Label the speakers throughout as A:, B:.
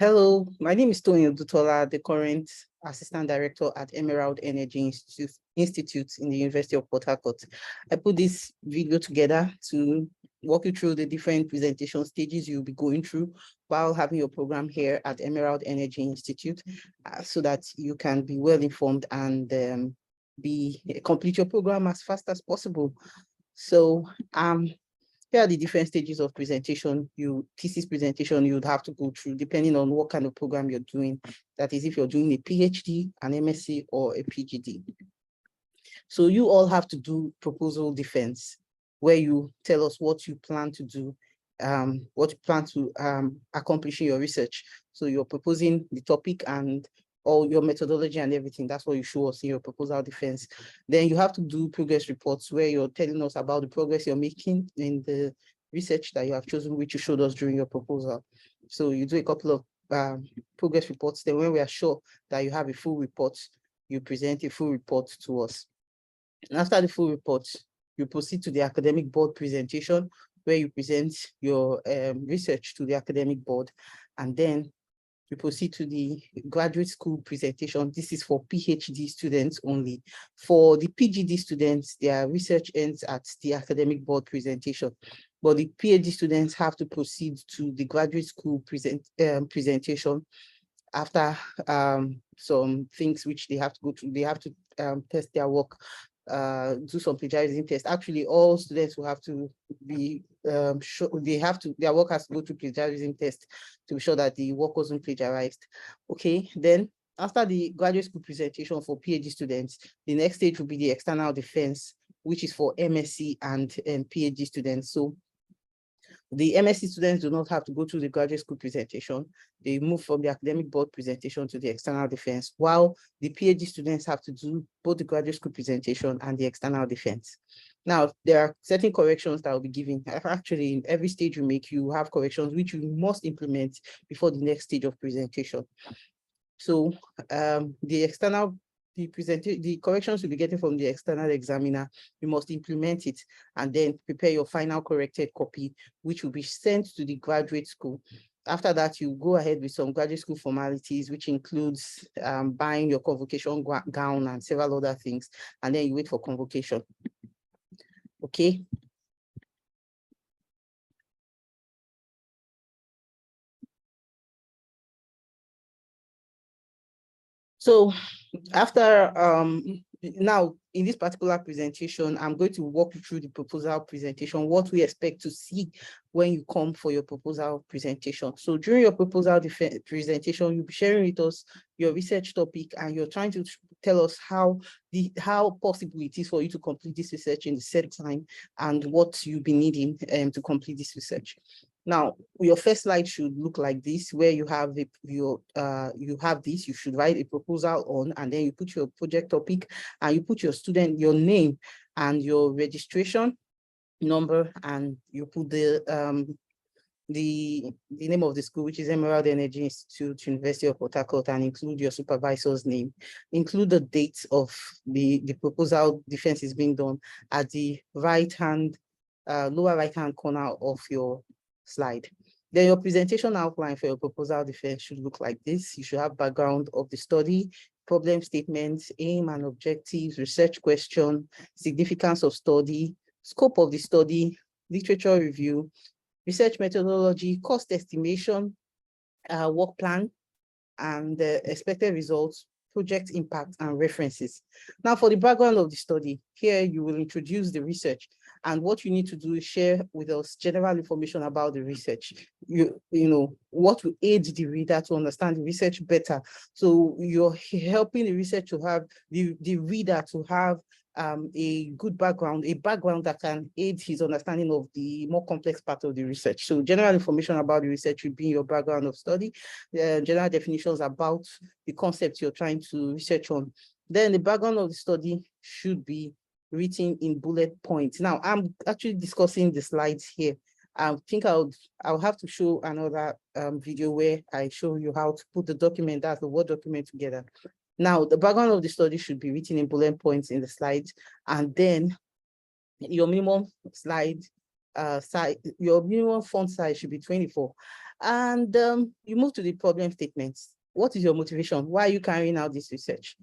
A: Hello, my name is Tony Odutola, the current Assistant Director at Emerald Energy Institute in the University of Port Harcourt. I put this video together to walk you through the different presentation stages you'll be going through while having your program here at Emerald Energy Institute, so that you can be well informed and complete your program as fast as possible. So here are the different stages of presentation, thesis presentation you would have to go through depending on what kind of program you're doing. That is, if you're doing a PhD, an MSc, or a PGD. So you all have to do proposal defense, where you tell us what you plan to do, what you plan to accomplish in your research. So you're proposing the topic and all your methodology and everything. That's what you show us in your proposal defense. Then you have to do progress reports where you're telling us about the progress you're making in the research that you have chosen, which you showed us during your proposal. So you do a couple of progress reports. Then when we are sure that you have a full report, you present a full report to us. And after the full report, you proceed to the academic board presentation, where you present your research to the academic board. And then we proceed to the graduate school presentation. This is for PhD students only. For the PGD students, their research ends at the academic board presentation. But the PhD students have to proceed to the graduate school presentation after some things which they have to go through. They have to test their work, do some plagiarism test. Actually, all students will have to be sure their work has to go through plagiarism test to be sure that the work wasn't plagiarized. Okay, then after the graduate school presentation for PhD students, the next stage will be the external defense, which is for MSc and PhD students. So the MSc students do not have to go through the graduate school presentation. They move from the academic board presentation to the external defense, while the PhD students have to do both the graduate school presentation and the external defense. Now, there are certain corrections that will be given. Actually, in every stage you make, you have corrections which you must implement before the next stage of presentation. So the corrections you'll be getting from the external examiner, you must implement it and then prepare your final corrected copy, which will be sent to the graduate school. After that, you go ahead with some graduate school formalities, which includes buying your convocation gown and several other things, and then you wait for convocation. Okay. So after now in this particular presentation, I'm going to walk you through the proposal presentation, what we expect to see when you come for your proposal presentation. So during your proposal presentation, you'll be sharing with us your research topic, and you're trying to tell us how possible it is for you to complete this research in the set time and what you'll be needing to complete this research. Now, your first slide should look like this, where you have you should write a proposal on, and then you put your project topic, and you put your student, your name and your registration number, and you put the name of the school, which is Emerald Energy Institute, University of Port Harcourt, and include your supervisor's name. Include the dates of the proposal defense is being done at the lower right-hand corner of your slide. Then your presentation outline for your proposal defense should look like this. You should have background of the study, problem statements, aim and objectives, research question, significance of study, scope of the study, literature review, research methodology, cost estimation, work plan, and expected results, project impact, and references. Now, for the background of the study, here you will introduce the research, and what you need to do is share with us general information about the research. You know what will aid the reader to understand the research better. So you're helping the research to have the reader to have a good background, a background that can aid his understanding of the more complex part of the research. So general information about the research will be in your background of study, general definitions about the concepts you're trying to research on. Then the background of the study should be written in bullet points. Now, I'm actually discussing the slides here. I think I'll have to show another video where I show you how to put the document, that's the Word document, together. Now, the background of the study should be written in bullet points in the slides, and then your minimum your minimum font size should be 24, And you move to the problem statements. What is your motivation? Why are you carrying out this research?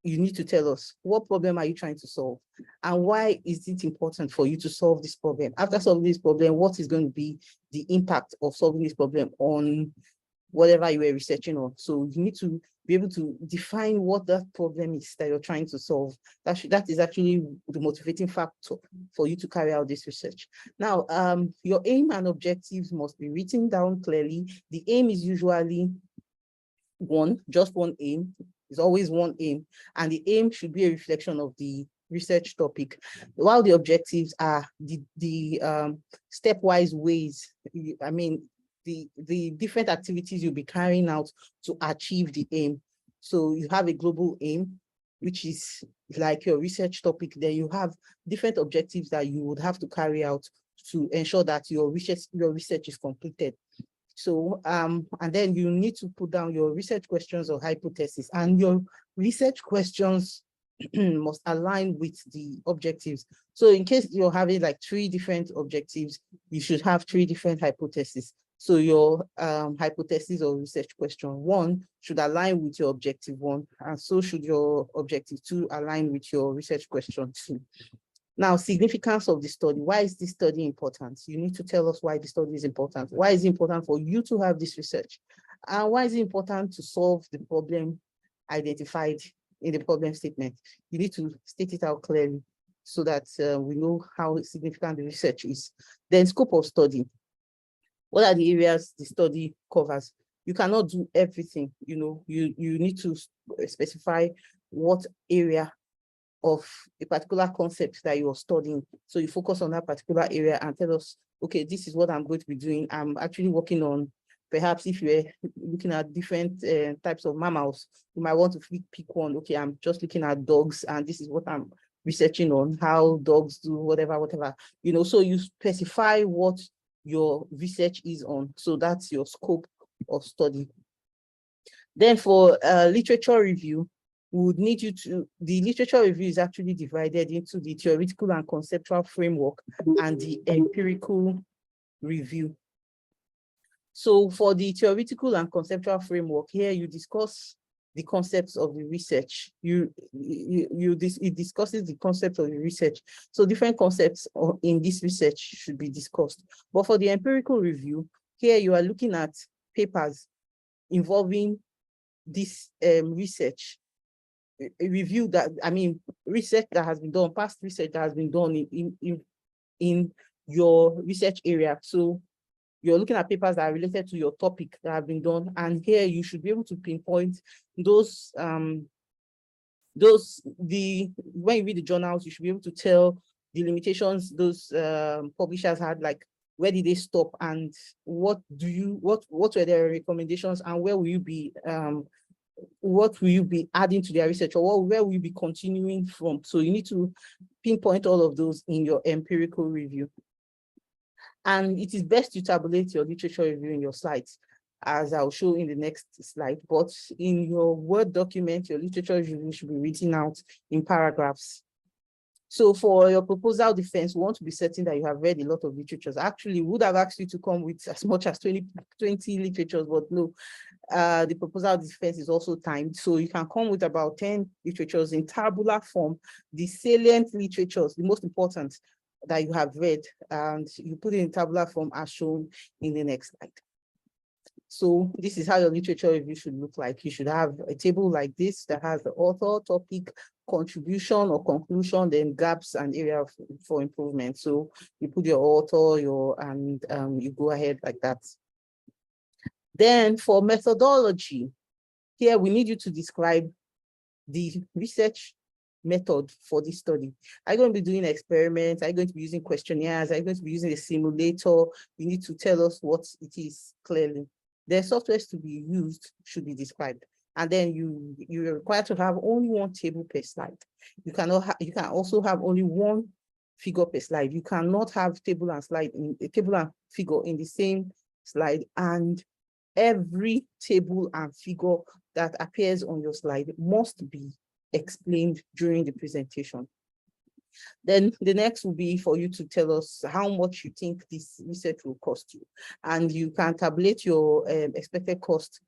A: You need to tell us, what problem are you trying to solve? And why is it important for you to solve this problem? After solving this problem, what is going to be the impact of solving this problem on whatever you were researching on? So you need to be able to define what that problem is that you're trying to solve. That is actually the motivating factor for you to carry out this research. Now, your aim and objectives must be written down clearly. The aim is usually just one aim. It's always one aim, and the aim should be a reflection of the research topic, while the objectives are the stepwise ways, the different activities you'll be carrying out to achieve the aim. So you have a global aim, which is like your research topic. Then you have different objectives that you would have to carry out to ensure that your research is completed. So, and then you need to put down your research questions or hypothesis, and your research questions must align with the objectives. So in case you're having like 3 different objectives, you should have 3 different hypotheses. So your hypothesis or research question 1 should align with your objective 1, and so should your objective 2 align with your research question 2. Now, significance of the study. Why is this study important? You need to tell us why the study is important. Why is it important for you to have this research? And why is it important to solve the problem identified in the problem statement? You need to state it out clearly so that we know how significant the research is. Then scope of study. What are the areas the study covers? You cannot do everything. You need to specify what area of a particular concept that you're studying. So you focus on that particular area and tell us, okay, this is what I'm going to be doing. I'm actually working on, perhaps if you're looking at different types of mammals, you might want to pick one. Okay, I'm just looking at dogs, and this is what I'm researching on, how dogs do whatever. So you specify what your research is on. So that's your scope of study. Then for literature review, we would need you to, the literature review is actually divided into the theoretical and conceptual framework and the empirical review. So for the theoretical and conceptual framework, here you discuss the concepts of the research. It discusses the concept of the research. So different concepts in this research should be discussed. But for the empirical review, here you are looking at papers involving this research. A review that, research that has been done, past research that has been done in your research area. So you're looking at papers that are related to your topic that have been done. And here you should be able to pinpoint those, when you read the journals, you should be able to tell the limitations those publishers had, like where did they stop and what were their recommendations, and where will you be what will you be adding to their research, or where will you be continuing from? So you need to pinpoint all of those in your empirical review. And it is best to tabulate your literature review in your slides, as I'll show in the next slide. But in your Word document, your literature review should be written out in paragraphs. So for your proposal defense, we want to be certain that you have read a lot of literatures. Actually, we would have asked you to come with as much as 20 literatures, but no, the proposal defense is also timed. So you can come with about 10 literatures in tabular form, the salient literatures, the most important that you have read, and you put it in tabular form as shown in the next slide. So this is how your literature review should look like. You should have a table like this that has the author, topic, contribution or conclusion, then gaps and area for improvement. So you put your author, you go ahead like that. Then for methodology, here we need you to describe the research method for this study. Are you going to be doing experiments? Are you going to be using questionnaires? Are you going to be using a simulator? You need to tell us what it is clearly. The softwares to be used should be described. And then you're required to have only one table per slide. You can also have only one figure per slide. You cannot have table and figure in the same slide, and every table and figure that appears on your slide must be explained during the presentation. Then the next will be for you to tell us how much you think this research will cost you. And you can tabulate your expected cost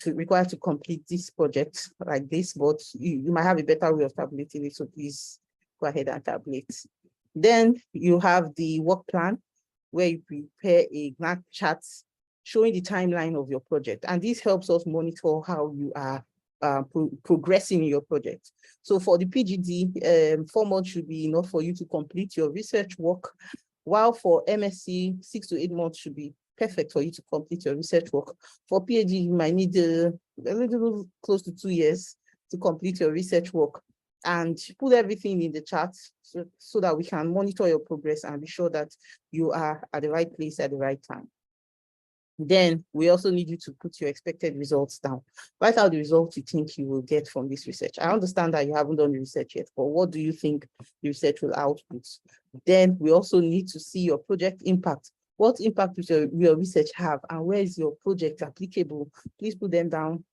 A: required to complete this project like this, but you might have a better way of tabulating it. So please go ahead and tabulate. Then you have the work plan, where you prepare a Gantt chart showing the timeline of your project. And this helps us monitor how you are progressing in your project. So for the PGD, 4 months should be enough for you to complete your research work, while for MSc, 6 to 8 months should be perfect for you to complete your research work. For PhD, you might need a little close to 2 years to complete your research work, and put everything in the chart so that we can monitor your progress and be sure that you are at the right place at the right time. Then we also need you to put your expected results down. Write out the results you think you will get from this research. I understand that you haven't done the research yet, but what do you think the research will output? Then we also need to see your project impact. What impact will your research have, and where is your project applicable? Please put them down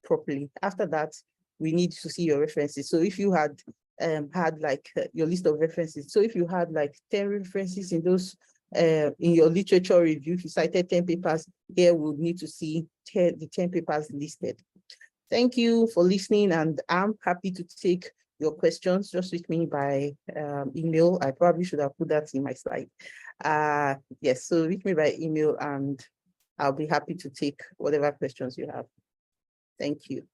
A: properly. After that, we need to see your references. So if you had like your list of references, so if you had like 10 references in those in your literature review, if you cited 10 papers, here we'll need to see the 10 papers listed. Thank you for listening, and I'm happy to take your questions. Just reach me by email. I probably should have put that in my slide. Yes, so reach me by email and I'll be happy to take whatever questions you have. Thank you.